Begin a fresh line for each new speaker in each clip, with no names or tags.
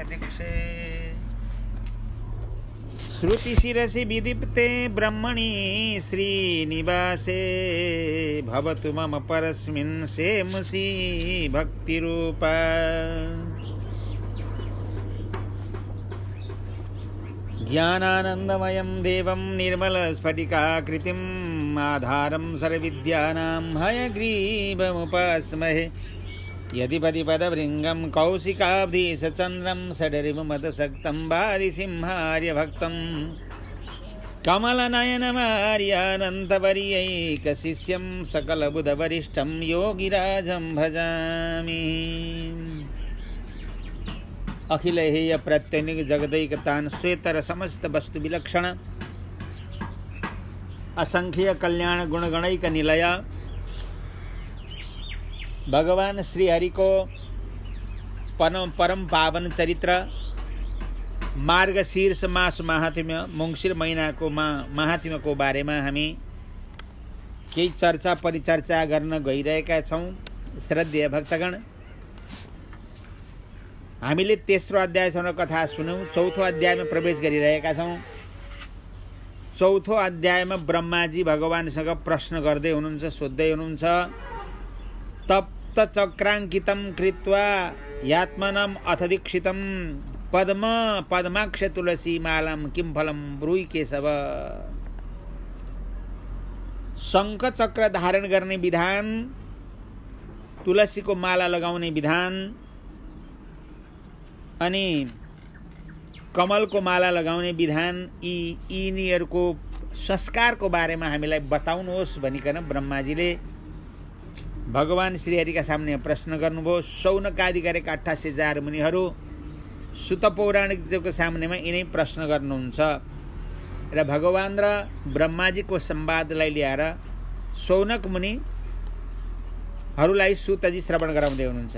दीक्षे श्रुतिशिरसि विदीप्ते ब्रह्मणि श्रीनिवासे भवतु मम परस्मिन् सेमुषि भक्तिरूपा ज्ञानानन्दमयं देवं निर्मलस्फटिकाकृतिम् आधारं सर्वविद्यानां हयग्रीवमुपास्महे यदिपदिपदभृङ्गं कौशिकाब्धिसचन्द्रं षडरिपुमतसक्तं वादिसिंहार्यभक्तं कमलनयनमार्यानन्तवर्यैकशिष्यं सकलबुधवरिष्ठं योगिराजं भजामि। अखिल हेय प्रत्यनिक जगदैकतान श्वेतर समस्त वस्तु विलक्षण असंख्य कल्याण गुणगणैक निलय भगवान श्री हरि को परम पावन चरित्र मार्गशीर्ष मास महात्म्य मंगशिर महीना को महात्म्य को बारे में हामी केही चर्चा परिचर्चा गर्न गइरहेका छौं। श्रद्धेय भक्तगण, हामीले तेस्रो अध्यायसम्म कथा सुन्यौं, चौथो अध्यायमा प्रवेश गरिरहेका छौं। चौथो अध्यायमा ब्रह्माजी भगवानसँग प्रश्न गर्दै हुनुहुन्छ, सोध्दै हुनुहुन्छ। तप्त चक्राङ्कितं कृत्वा यात्मनम् अथ दीक्षितं पद्माक्ष तुलसी मालां किं फलं ब्रूहि केशव। शङ्ख चक्र धारण गर्ने विधान, तुलसीको माला लगाउने विधान अनि कमलको माला लगाउने विधान, यिनीहरूको संस्कारको बारेमा हामीलाई बताउनुहोस् भनिकन ब्रह्माजीले भगवान श्रीहरिका सामने प्रश्न गर्नुभयो। शौनकादि गरेका 88,000 मुनिहरू सुत पौराणिकको सामनेमा यिनै प्रश्न गर्नुहुन्छ र भगवान र ब्रह्माजीको संवादलाई ल्याएर शौनक मुनिहरूलाई सुतजी श्रवण गराउँदै हुनुहुन्छ।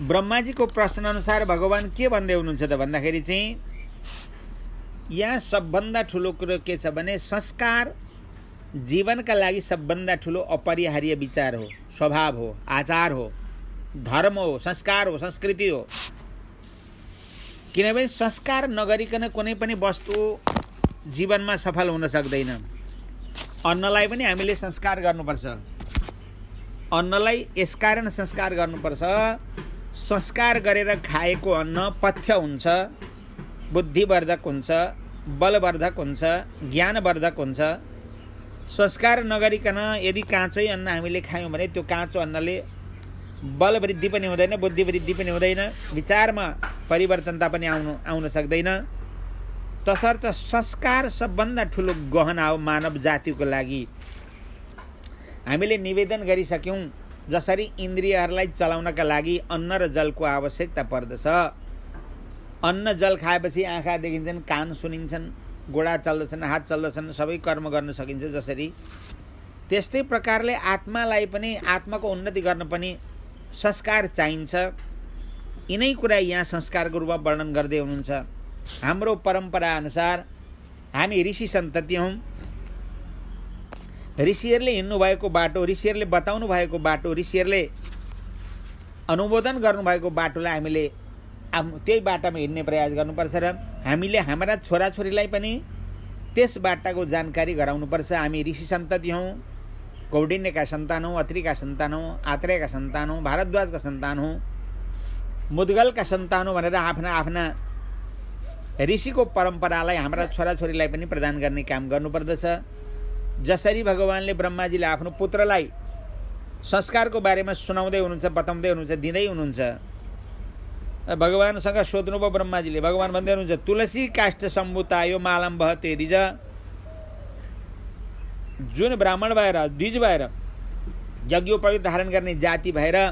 ब्रह्माजीको प्रश्न अनुसार भगवान के भन्दै हुनुहुन्छ त भन्दाखेरि चाहिँ यहाँ सबभन्दा ठुलो कुरो के छ भने संस्कार जीवनका लागि सबभन्दा ठुलो अपरिहार्य विचार हो, स्वभाव हो, आचार हो, धर्म हो, संस्कार हो, संस्कृति हो। किनभने संस्कार नगरिकन कुनै पनि वस्तु जीवनमा सफल हुन सक्दैन। अन्नलाई पनि हामीले संस्कार गर्नुपर्छ। अन्नलाई यसकारण संस्कार गर्नुपर्छ, संस्कार गरेर खाएको अन्न पथ्य हुन्छ, बुद्धिवर्धक हुन्छ, बलवर्धक हुन्छ, ज्ञानवर्धक हुन्छ। संस्कार नगरिकन यदि काँचै अन्न हामीले खायौँ भने त्यो काँचो अन्नले बल वृद्धि पनि हुँदैन, बुद्धि वृद्धि पनि हुँदैन, विचारमा परिवर्तनता पनि आउन सक्दैन। तसर्थ संस्कार सबभन्दा ठुलो गहना हो मानव जातिको लागि। हामीले निवेदन गरिसक्यौँ जसरी इन्द्रियहरूलाई चलाउनका लागि अन्न र जलको आवश्यकता पर्दछ। अन्न जल खाएपछि आँखा देखिन्छन्, कान सुनिन्छन्, गोडा चल्दछन्, हात चल्दछन्, सबै कर्म गर्न सकिन्छ। जसरी त्यस्तै प्रकारले आत्मालाई पनि, आत्माको उन्नति गर्न पनि संस्कार चाहिन्छ। यिनै कुरा यहाँ संस्कारको रूपमा वर्णन गर्दै हुनुहुन्छ। हाम्रो परम्परा अनुसार हामी ऋषि सन्तति हौँ। ऋषिहरूले हिँड्नु भएको बाटो, ऋषिहरूले बताउनु भएको बाटो, ऋषिहरूले अनुमोदन गर्नुभएको बाटोलाई हामीले त्यही बाटामा हिँड्ने प्रयास गर्नुपर्छ र हामीले हाम्रा छोराछोरीलाई पनि त्यस बाटाको जानकारी गराउनुपर्छ। हामी ऋषि सन्तति हौँ, कौडिन्यका सन्तान हौँ, अत्रिका सन्तान हौँ, आत्रेयका सन्तान हौँ, भारद्वाजका सन्तान हौँ, मुद्गलका सन्तान हौँ भनेर आफ्ना आफ्ना ऋषिको परम्परालाई हाम्रा छोराछोरीलाई पनि प्रदान गर्ने काम गर्नुपर्दछ। जसरी भगवानले ब्रह्माजीले आफ्नो पुत्रलाई संस्कारको बारेमा सुनाउँदै हुनुहुन्छ, बताउँदै हुनुहुन्छ, दिँदै हुनुहुन्छ। भगवानसँग सोध्नुभयो ब्रह्माजीले, भगवान भन्दै हुनुहुन्छ तुलसी काष्ठ सम्भूतायो मालम बहते रिज। जुन ब्राह्मण भएर, द्विज भएर, यज्ञोपवीत धारण गर्ने जाति भएर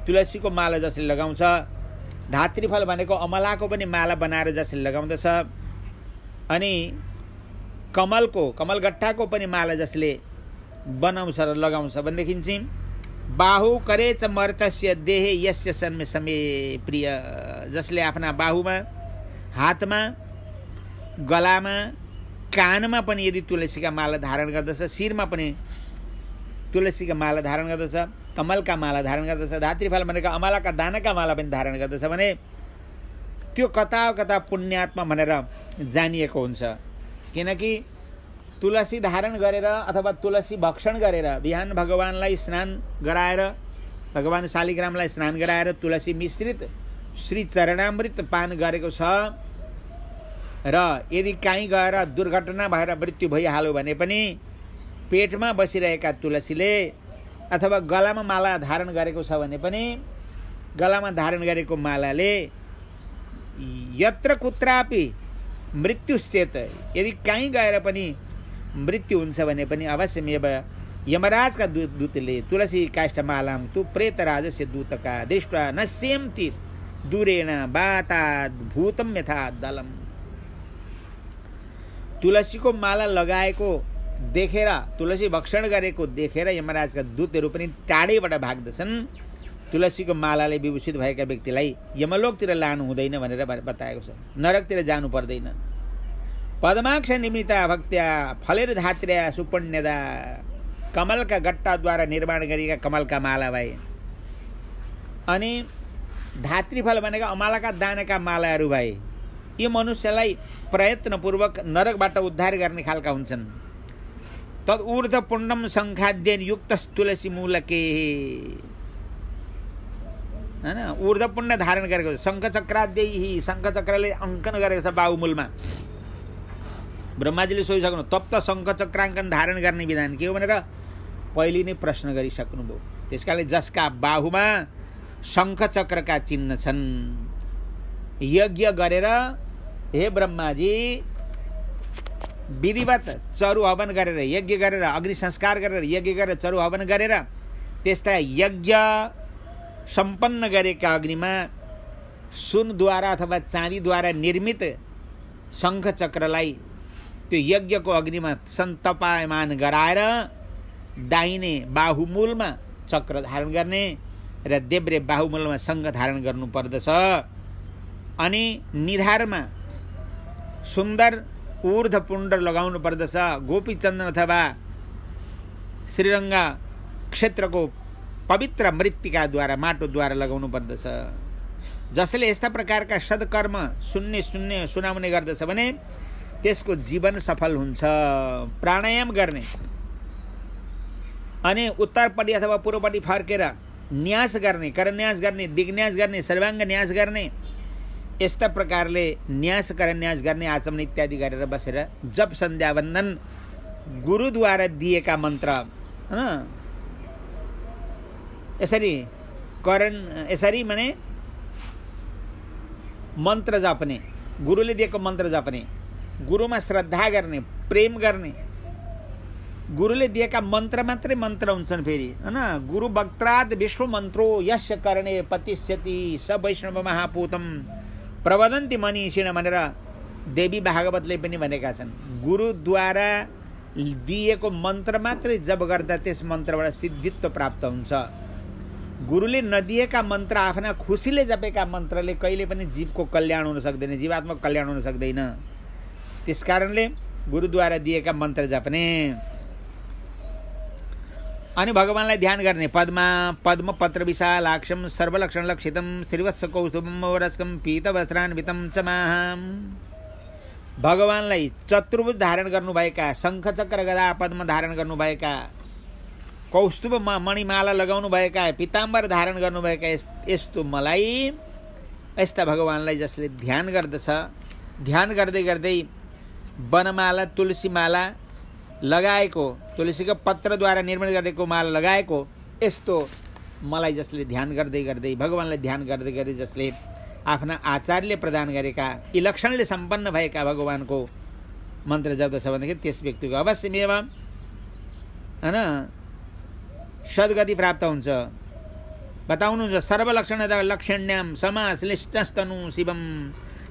तुलसीको माला जसले लगाउँछ, धात्रीफल भनेको अमलाको पनि माला बनाएर जसले लगाउँदछ, अनि कमलगट्टाको पनि माला जसले बनाउँछ र लगाउँछ भनेदेखि चाहिँ बाहु करेच मर्तस्य देहे यस्य सन्मे समे प्रिय। जसले आफ्ना बाहुमा, हातमा, गलामा, कानमा पनि यदि तुलसीका माला धारण गर्दछ, शिरमा पनि तुलसीका माला धारण गर्दछ, कमलका माला धारण गर्दछ, धात्रीफल भनेको अमलाका दानाका माला पनि धारण गर्दछ भने त्यो कता कता पुण्यात्मा भनेर जानिएको हुन्छ। किनकि तुलसी धारण गरेर अथवा तुलसी भक्षण गरेर बिहान भगवानलाई स्नान गराएर, भगवान शालिग्रामलाई स्नान गराएर तुलसी मिश्रित श्री चरणामृत पान गरेको छ र यदि काहीँ गएर दुर्घटना भएर मृत्यु भइहाल्यो भने पनि पेटमा बसिरहेका तुलसीले अथवा गलामा माला धारण गरेको छ भने पनि गलामा धारण गरेको मालाले यत्र कुत्रापि मृत्युश्चेत, यदि कहीँ गएर पनि मृत्यु हुन्छ भने पनि अवश्यमेव यमराजका दूतले तुलसी काष्ठमालां तु प्रेतराजस्य दूतका दृष्ट्वा नश्यन्ति दूरेण बाताद् भूतं यथा दलम्। तुलसीको माला लगाएको देखेर, तुलसी भक्षण गरेको देखेर यमराजका दूतहरू पनि टाढैबाट भाग्दछन्। तुलसीको मालाले विभूषित भएका व्यक्तिलाई यमलोकतिर लानु हुँदैन भनेर बताएको छ, नरकतिर जानु पर्दैन। पद्माक्ष निमिता भक्त्या फलेर धात्र्या सुपुण्यदा, कमलका गट्टाद्वारा निर्माण गरिएका कमलका माला भए। अनि धात्रीफल भनेको अमलाका दानाका मालाहरू भए। यो मनुष्यलाई प्रयत्नपूर्वक नरकबाट उद्धार गर्ने खालका हुन्छन्। तद ऊर्ध पुण्डम शङ्खाद्येन युक्तस्तुलसी मूलके, हैन, ऊर्धपुण्ड धारण गरेको छ। शङ्खचक्राद्यैहि, शङ्खचक्रले अङ्कन गरेको छ बाहुमूलमा। ब्रह्माजीले सोधिसक्नु तप्त शङ्खचक्राङ्कन धारण गर्ने विधान के हो भनेर पहिले नै प्रश्न गरिसक्नुभयो। त्यसकारणले जसका बाहुमा शङ्खचक्रका चिन्ह छन्, यज्ञ गरेर हे ब्रह्माजी विधिवत चरु हवन गरेर, यज्ञ गरेर, अग्नि संस्कार गरेर, यज्ञ गरेर, चरु हवन गरेर त्यस्ता यज्ञ सम्पन्न गरेका अग्निमा सुनद्वारा अथवा चाँदीद्वारा निर्मित शङ्खचक्रलाई त्यो यज्ञको अग्निमा सन्तपायमान गराएर दाहिने बाहुमूलमा चक्र धारण गर्ने र देब्रे बाहुमूलमा शङ्ख धारण गर्नुपर्दछ। अनि निधारमा सुन्दर ऊर्धपुण्ड लगाउनु पर्दछ। गोपीचन्दन अथवा श्रीरङ्ग क्षेत्रको पवित्र मृत्तिकाद्वारा, माटोद्वारा लगाउनु पर्दछ। जसले यस्ता प्रकारका सद्कर्म सुनाउने गर्दछ भने त्यसको जीवन सफल हुन्छ। प्राणायाम गर्ने अनि उत्तरपट्टि अथवा पूर्वपट्टि फर्केर न्यास गर्ने, करन्यास गर्ने, दिग्न्यास गर्ने, सर्वाङ्ग न्यास गर्ने, यस्ता प्रकारले न्यास करन्यास गर्ने, आचमन इत्यादि गरेर बसेर जप सन्ध्या वन्दन गुरुद्वारा दिएका मन्त्र, हैन, यसरी माने मन्त्र जप्ने, गुरुले दिएको मन्त्र जप्ने, गुरुमा श्रद्धा गर्ने, प्रेम गर्ने। गुरुले दिएका मन्त्र मात्रै मन्त्र हुन्छन्। फेरि हैन, गुरु वक्त्रात् विश्व मन्त्रो यस्य कर्णे पतिष्यति स वैष्णव महापूतम प्रवदन्ति मनीषिण भनेर देवी भागवतले पनि भनेका छन्। गुरुद्वारा दिएको मन्त्र मात्रै जप गर्दा त्यस मन्त्रबाट सिद्धित्व प्राप्त हुन्छ। गुरुले नदिएका मन्त्र, आफ्ना खुसीले जपेका मन्त्रले कहिले पनि जीवको कल्याण हुन सक्दैन, जीवात्मक कल्याण हुन सक्दैन। त्यसकारणले गुरुद्वारा दिएका मन्त्र जप्ने। अनि भगवानलाई ध्यान गर्ने। पद्म पत्र विशालाक्षम सर्वलक्षण लक्षितम श्रीवत्स कौस्तुभम वरस्कम पीतवस्त्रान्वितम च माहम। भगवानलाई चतुर्भुज धारण गर्नुभएका, शङ्खचक्र गदा पद्म धारण गर्नुभएका, कौस्तुभ मणिमाला लगाउनु भएका, पीताम्बर धारण गर्नुभएका यस्तो मलाई, यस्ता भगवानलाई जसले ध्यान गर्दछ, ध्यान गर्दै गर्दै वनमाला तुलसीमाला लगाएको, तुलसीको पत्रद्वारा निर्माण गरेको माला लगाएको यस्तो मलाई जसले ध्यान गर्दै गर्दै, भगवानलाई ध्यान गर्दै गर्दै जसले आफ्ना आचार्यले प्रदान गरेका यी लक्षणले सम्पन्न भएका भगवानको मन्त्र जप्दछ भनेदेखि त्यस व्यक्तिको अवश्यमेव, हैन, सद्गति प्राप्त हुन्छ। बताउनुहुन्छ सर्वलक्षण लक्षण्याम समाश्लिष्टस्तनु शिवम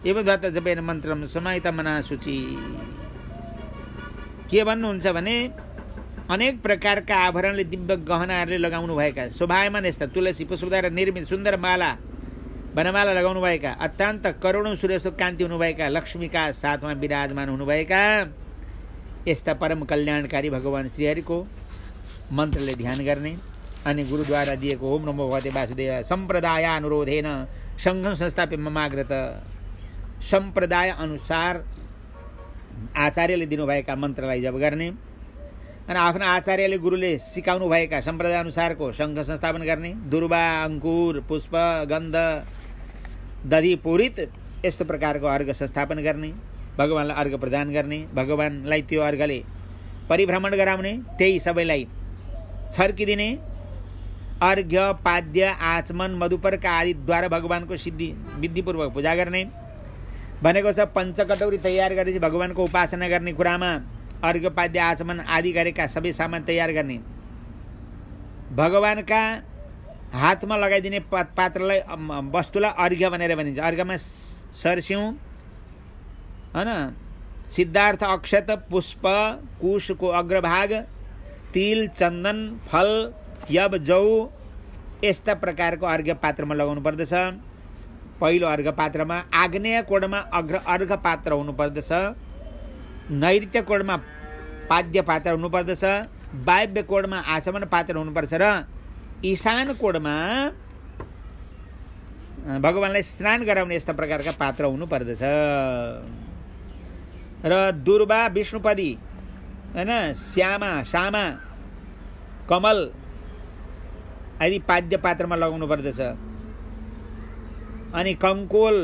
एवं दत्त जपेन मन्त्रम समाहित मना सूची। के भन्नुहुन्छ भने अनेक प्रकारका आभरणले, दिव्य गहनाहरूले लगाउनु भएका, शोभायमान यस्ता तुलसी पुष्पद्वारा निर्मित सुन्दर माला, वनमाला लगाउनु भएका, अत्यन्त करोडौं सूर्यस्तो कान्ति हुनुभएका, लक्ष्मीका साथमा विराजमान हुनुभएका यस्ता परम कल्याणकारी भगवान श्रीहरिको मन्त्रले ध्यान गर्ने। अनि गुरुद्वारा दिएको ओम नमो भगवते वासुदेव सम्प्रदायानुरोधेन सङ्घं संस्थाप्य ममाग्रत, सम्प्रदाय अनुसार आचार्यले दिनुभएका मन्त्रलाई जप गर्ने अनि आफ्नो आचार्यले गुरुले सिकाउनु भएका सम्प्रदाय अनुसारको सङ्घ संस्थापन गर्ने, दुर्वा अङ्कुर पुष्प गन्ध दधि पूरित यस्तो प्रकारको अर्घ संस्थापन गर्ने, भगवानलाई अर्घ प्रदान गर्ने, भगवानलाई त्यो अर्घले परिभ्रमण गराउने, त्यही सबैलाई छर्किदिने, अर्घ्य पाद्य आचमन मधुपर्क आदिद्वारा भगवानको सिद्धि विधिपूर्वक पूजा गर्ने भनेको छ। पञ्चकटौरी तयार गरेपछि भगवानको उपासना गर्ने कुरामा अर्घ्य पाद्य आचमन आदि गरेका सबै सामान तयार गर्ने, भगवानका हातमा लगाइदिने पात्रलाई वस्तुलाई अर्घ्य भनेर भनिन्छ। अर्घ्यमा सरस्यौँ हैन, सिद्धार्थ अक्षत पुष्प कुशको अग्रभाग, तिल चन्दन फल यब जौ यस्ता प्रकारको अर्घ्य पात्रमा लगाउनु पर्दछ। पहिलो अर्घ पात्रमा आग्नेय कोणमा अर्घ पात्र हुनुपर्दछ, नैऋत्य कोणमा पाद्य पात्र हुनुपर्दछ, वायव्य कोणमा आचमन पात्र हुनुपर्छ र ईशान कोणमा भगवानलाई स्नान गराउने यस्ता प्रकारका पात्र हुनुपर्दछ। र दुर्वा विष्णुपदी हैन, श्यामा श्यामा कमल आदि पाद्य पात्रमा लगाउनु पर्दछ। अनि कङ्कोल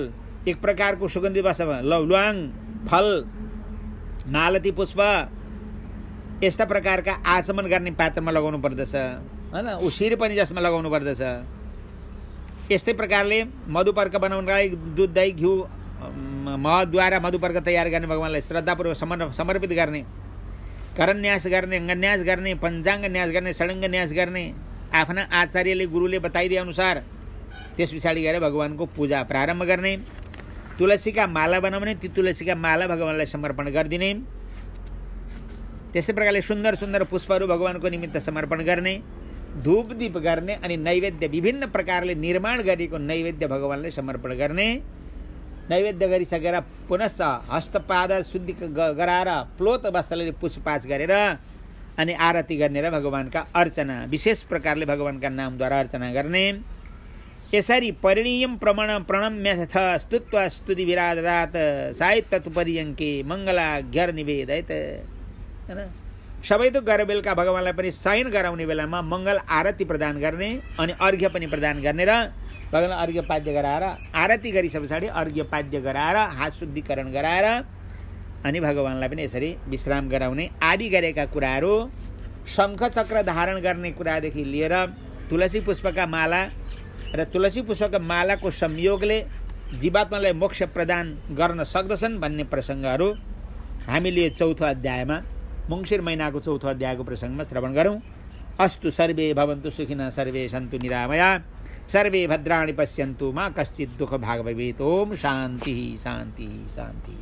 एक प्रकारको सुगन्धी वस्तुमा, लौलाङ फल मालती पुष्प यस्ता प्रकारका आचमन गर्ने पात्रमा लगाउनु पर्दछ हैन, उसिर पनि जसमा लगाउनु पर्दछ। यस्तै प्रकारले मधुपर्क बनाउनका लागि दुध दही घिउ महद्वारा मधुपर्क तयार गर्ने, भगवानलाई श्रद्धापूर्वक समर्पित गर्ने, करन्यास गर्ने, अङ्गन्यास गर्ने, पञ्चाङ्ग न्यास गर्ने, षडङ्ग न्यास गर्ने, आफ्ना आचार्यले गुरुले बताइदिए अनुसार त्यस पछाडि गएर भगवानको पूजा प्रारम्भ गर्ने, तुलसीका माला बनाउने, ती तुलसीका माला भगवानलाई समर्पण गरिदिने, त्यस्तै प्रकारले सुन्दर सुन्दर पुष्पहरू भगवानको निमित्त समर्पण गर्ने, धूप दीप गर्ने अनि नैवेद्य विभिन्न प्रकारले निर्माण गरिएको नैवेद्य भगवानलाई समर्पण गर्ने। नैवेद्य गरिसकेर पुनश्च हस्तपाद शुद्धि गराएर प्लोत वस्त्रले पुष्पाच गरेर अनि आरती गर्ने र भगवानका अर्चना विशेष प्रकारले भगवानका नामद्वारा अर्चना गर्ने। यसरी परिणीयम प्रणम्यथ स्तुत्व स्तुति विराजदात साहित्य पर्यङ्के मङ्गलाघ्यर निवेदित हैन। सबै त गएर बेलुका भगवानलाई पनि साइन गराउने बेलामा मङ्गल आरती प्रदान गर्ने अनि अर्घ्य पनि प्रदान गर्ने र भगवानलाई अर्घ्य पाद्य गराएर आरती गरिसके पछाडि अर्घ्य पाद्य गराएर हात शुद्धिकरण गराएर अनि भगवानलाई पनि यसरी विश्राम गराउने आदि गरेका कुराहरू, शङ्ख चक्र धारण गर्ने कुरादेखि लिएर तुलसी पुष्पका माला र तुलसी पुष्पका मालाको संयोगले जीवात्मालाई मोक्ष प्रदान गर्न सक्दछन् भन्ने प्रसङ्गहरू हामीले चौथो अध्यायमा मङ्सिर महिनाको चौथो अध्यायको प्रसङ्गमा श्रवण गरौँ। अस्तु सर्वे भवन्तु सुखिनः सर्वे सन्तु निरामया सर्वे भद्राणि पश्यन्तु मा कश्चित् दुःख भाग भवेत्। ओम शान्ति शान्ति शान्ति।